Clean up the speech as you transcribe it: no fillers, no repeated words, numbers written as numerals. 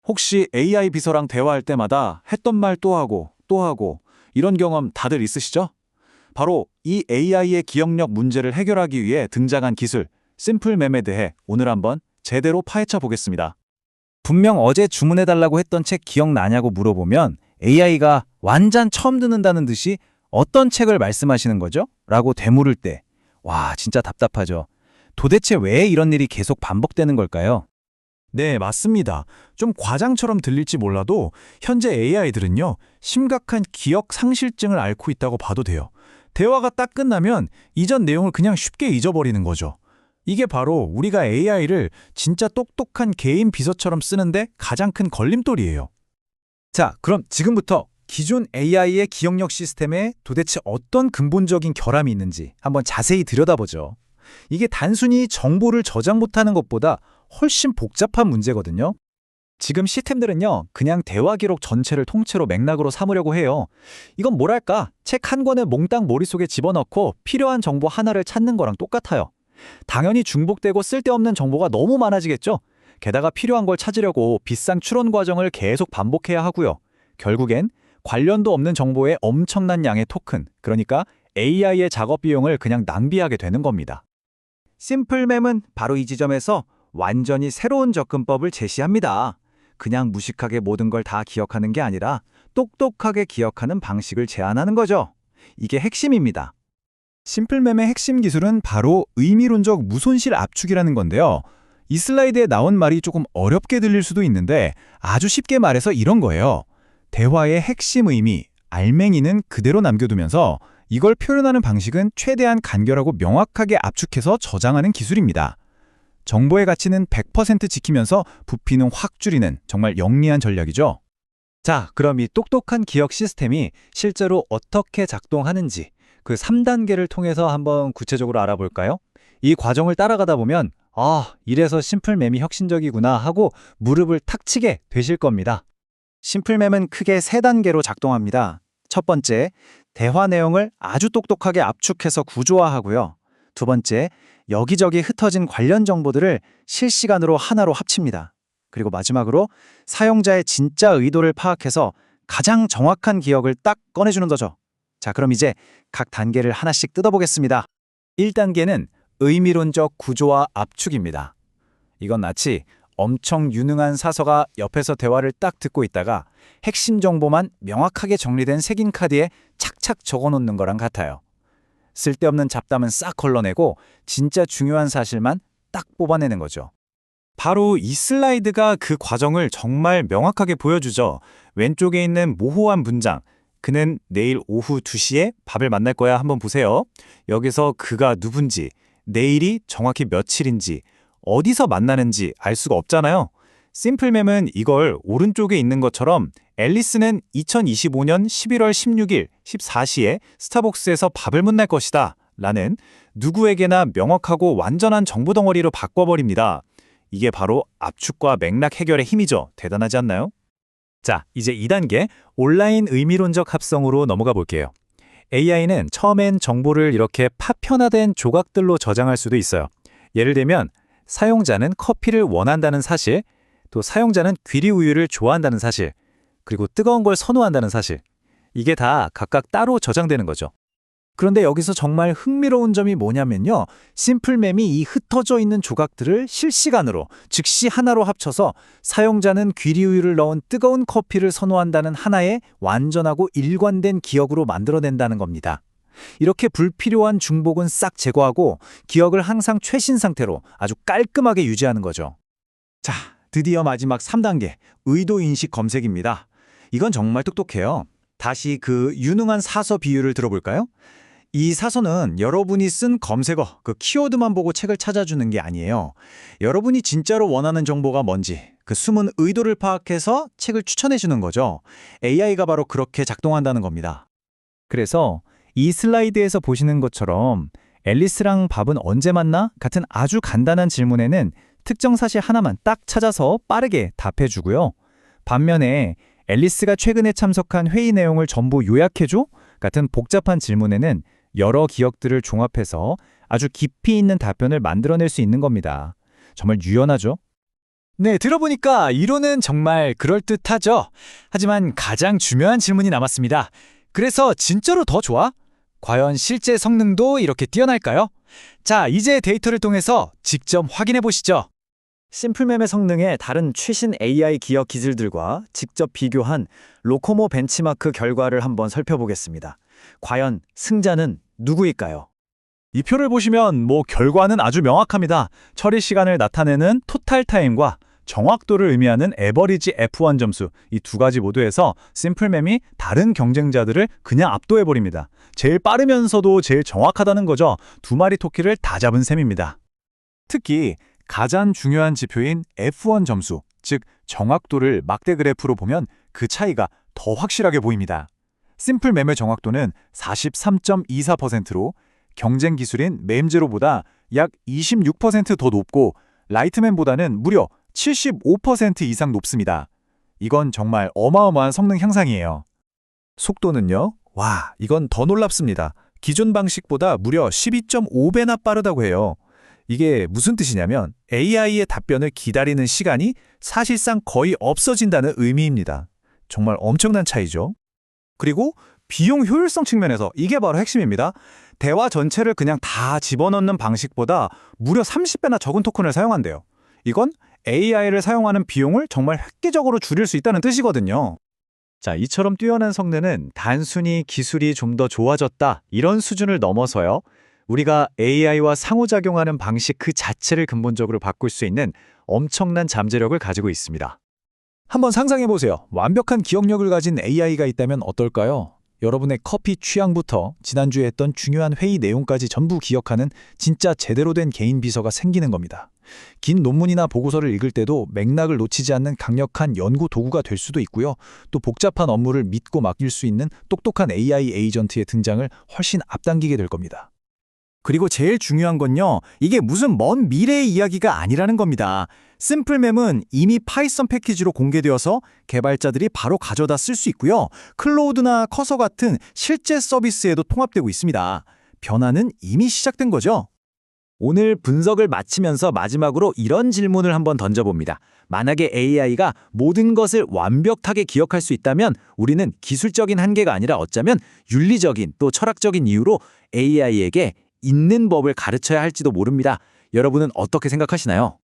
혹시 AI 비서랑 대화할 때마다 했던 말 또 하고 또 하고 이런 경험 다들 있으시죠? 바로 이 AI의 기억력 문제를 해결하기 위해 등장한 기술, 심플mem에 대해 오늘 한번 제대로 파헤쳐 보겠습니다. 분명 어제 주문해달라고 했던 책 기억나냐고 물어보면 AI가 완전 처음 듣는다는 듯이 어떤 책을 말씀하시는 거죠? 라고 되물을 때, 와, 진짜 답답하죠. 도대체 왜 이런 일이 계속 반복되는 걸까요? 네, 맞습니다. 좀 과장처럼 들릴지 몰라도 현재 AI들은요, 심각한 기억 상실증을 앓고 있다고 봐도 돼요. 대화가 딱 끝나면 이전 내용을 그냥 쉽게 잊어버리는 거죠. 이게 바로 우리가 AI를 진짜 똑똑한 개인 비서처럼 쓰는데 가장 큰 걸림돌이에요. 자, 그럼 지금부터 기존 AI의 기억력 시스템에 도대체 어떤 근본적인 결함이 있는지 한번 자세히 들여다보죠. 이게 단순히 정보를 저장 못하는 것보다 훨씬 복잡한 문제거든요. 지금 시스템들은요, 그냥 대화 기록 전체를 통째로 맥락으로 삼으려고 해요. 이건 뭐랄까, 책 한 권을 몽땅 머릿속에 집어넣고 필요한 정보 하나를 찾는 거랑 똑같아요. 당연히 중복되고 쓸데없는 정보가 너무 많아지겠죠? 게다가 필요한 걸 찾으려고 비싼 추론 과정을 계속 반복해야 하고요. 결국엔 관련도 없는 정보에 엄청난 양의 토큰, 그러니까 AI의 작업 비용을 그냥 낭비하게 되는 겁니다. 심플mem은 바로 이 지점에서 완전히 새로운 접근법을 제시합니다. 그냥 무식하게 모든 걸 다 기억하는 게 아니라 똑똑하게 기억하는 방식을 제안하는 거죠. 이게 핵심입니다. 심플mem의 핵심 기술은 바로 의미론적 무손실 압축이라는 건데요. 이 슬라이드에 나온 말이 조금 어렵게 들릴 수도 있는데 아주 쉽게 말해서 이런 거예요. 대화의 핵심 의미, 알맹이는 그대로 남겨두면서 이걸 표현하는 방식은 최대한 간결하고 명확하게 압축해서 저장하는 기술입니다. 정보의 가치는 100% 지키면서 부피는 확 줄이는 정말 영리한 전략이죠. 자, 그럼 이 똑똑한 기억 시스템이 실제로 어떻게 작동하는지 그 3단계를 통해서 한번 구체적으로 알아볼까요? 이 과정을 따라가다 보면 이래서 심플mem이 혁신적이구나 하고 무릎을 탁 치게 되실 겁니다. 심플mem은 크게 3단계로 작동합니다. 첫 번째, 대화 내용을 아주 똑똑하게 압축해서 구조화하고요. 두 번째, 여기저기 흩어진 관련 정보들을 실시간으로 하나로 합칩니다. 그리고 마지막으로 사용자의 진짜 의도를 파악해서 가장 정확한 기억을 딱 꺼내주는 거죠. 자, 그럼 이제 각 단계를 하나씩 뜯어보겠습니다. 1단계는 의미론적 구조화 압축입니다. 이건 마치 엄청 유능한 사서가 옆에서 대화를 딱 듣고 있다가 핵심 정보만 명확하게 정리된 색인 카드에 착착 적어놓는 거랑 같아요. 쓸데없는 잡담은 싹 걸러내고 진짜 중요한 사실만 딱 뽑아내는 거죠. 바로 이 슬라이드가 그 과정을 정말 명확하게 보여주죠. 왼쪽에 있는 모호한 문장, 그는 내일 오후 2시에 밥을 만날 거야 한번 보세요. 여기서 그가 누군지, 내일이 정확히 며칠인지, 어디서 만나는지 알 수가 없잖아요. 심플mem은 이걸 오른쪽에 있는 것처럼 앨리스는 2025년 11월 16일 14시에 스타벅스에서 밥을 만날 것이다 라는 누구에게나 명확하고 완전한 정보 덩어리로 바꿔버립니다. 이게 바로 압축과 맥락 해결의 힘이죠. 대단하지 않나요? 자, 이제 2단계 온라인 의미론적 합성으로 넘어가 볼게요. AI는 처음엔 정보를 이렇게 파편화된 조각들로 저장할 수도 있어요. 예를 들면 사용자는 커피를 원한다는 사실, 또 사용자는 귀리 우유를 좋아한다는 사실, 그리고 뜨거운 걸 선호한다는 사실. 이게 다 각각 따로 저장되는 거죠. 그런데 여기서 정말 흥미로운 점이 뭐냐면요. 심플mem이 이 흩어져 있는 조각들을 실시간으로, 즉시 하나로 합쳐서 사용자는 귀리 우유를 넣은 뜨거운 커피를 선호한다는 하나의 완전하고 일관된 기억으로 만들어낸다는 겁니다. 이렇게 불필요한 중복은 싹 제거하고 기억을 항상 최신 상태로 아주 깔끔하게 유지하는 거죠. 자, 드디어 마지막 3단계, 의도인식 검색입니다. 이건 정말 똑똑해요. 다시 그 유능한 사서 비유를 들어볼까요? 이 사서는 여러분이 쓴 검색어, 그 키워드만 보고 책을 찾아주는 게 아니에요. 여러분이 진짜로 원하는 정보가 뭔지, 그 숨은 의도를 파악해서 책을 추천해주는 거죠. AI가 바로 그렇게 작동한다는 겁니다. 그래서 이 슬라이드에서 보시는 것처럼 앨리스랑 밥은 언제 만나? 같은 아주 간단한 질문에는 특정 사실 하나만 딱 찾아서 빠르게 답해주고요. 반면에 앨리스가 최근에 참석한 회의 내용을 전부 요약해줘? 같은 복잡한 질문에는 여러 기억들을 종합해서 아주 깊이 있는 답변을 만들어낼 수 있는 겁니다. 정말 유연하죠? 네, 들어보니까 이론은 정말 그럴듯하죠. 하지만 가장 중요한 질문이 남았습니다. 그래서 진짜로 더 좋아? 과연 실제 성능도 이렇게 뛰어날까요? 자, 이제 데이터를 통해서 직접 확인해 보시죠. 심플맵의 성능의 다른 최신 AI 기억 기술들과 직접 비교한 로코모 벤치마크 결과를 한번 살펴보겠습니다. 과연 승자는 누구일까요? 이 표를 보시면 결과는 아주 명확합니다. 처리 시간을 나타내는 토탈 타임과 정확도를 의미하는 에버리지 F1 점수, 이 두 가지 모두에서 심플맵이 다른 경쟁자들을 그냥 압도해버립니다. 제일 빠르면서도 제일 정확하다는 거죠. 두 마리 토끼를 다 잡은 셈입니다. 특히 가장 중요한 지표인 F1 점수, 즉 정확도를 막대 그래프로 보면 그 차이가 더 확실하게 보입니다. 심플맵의 정확도는 43.24%로 경쟁 기술인 맴제로보다 약 26% 더 높고 라이트맨보다는 무려 75% 이상 높습니다. 이건 정말 어마어마한 성능 향상이에요. 속도는요? 와, 이건 더 놀랍습니다. 기존 방식보다 무려 12.5배나 빠르다고 해요. 이게 무슨 뜻이냐면 AI의 답변을 기다리는 시간이 사실상 거의 없어진다는 의미입니다. 정말 엄청난 차이죠. 그리고 비용 효율성 측면에서 이게 바로 핵심입니다. 대화 전체를 그냥 다 집어넣는 방식보다 무려 30배나 적은 토큰을 사용한대요. 이건 AI를 사용하는 비용을 정말 획기적으로 줄일 수 있다는 뜻이거든요. 자, 이처럼 뛰어난 성능은 단순히 기술이 좀 더 좋아졌다 이런 수준을 넘어서요. 우리가 AI와 상호작용하는 방식 그 자체를 근본적으로 바꿀 수 있는 엄청난 잠재력을 가지고 있습니다. 한번 상상해보세요. 완벽한 기억력을 가진 AI가 있다면 어떨까요? 여러분의 커피 취향부터 지난주에 했던 중요한 회의 내용까지 전부 기억하는 진짜 제대로 된 개인 비서가 생기는 겁니다. 긴 논문이나 보고서를 읽을 때도 맥락을 놓치지 않는 강력한 연구 도구가 될 수도 있고요. 또 복잡한 업무를 믿고 맡길 수 있는 똑똑한 AI 에이전트의 등장을 훨씬 앞당기게 될 겁니다. 그리고 제일 중요한 건요, 이게 무슨 먼 미래의 이야기가 아니라는 겁니다. 심플맵은 이미 파이썬 패키지로 공개되어서 개발자들이 바로 가져다 쓸 수 있고요. 클로우드나 커서 같은 실제 서비스에도 통합되고 있습니다. 변화는 이미 시작된 거죠. 오늘 분석을 마치면서 마지막으로 이런 질문을 한번 던져봅니다. 만약에 AI가 모든 것을 완벽하게 기억할 수 있다면 우리는 기술적인 한계가 아니라 어쩌면 윤리적인 또 철학적인 이유로 AI에게 있는 법을 가르쳐야 할지도 모릅니다. 여러분은 어떻게 생각하시나요?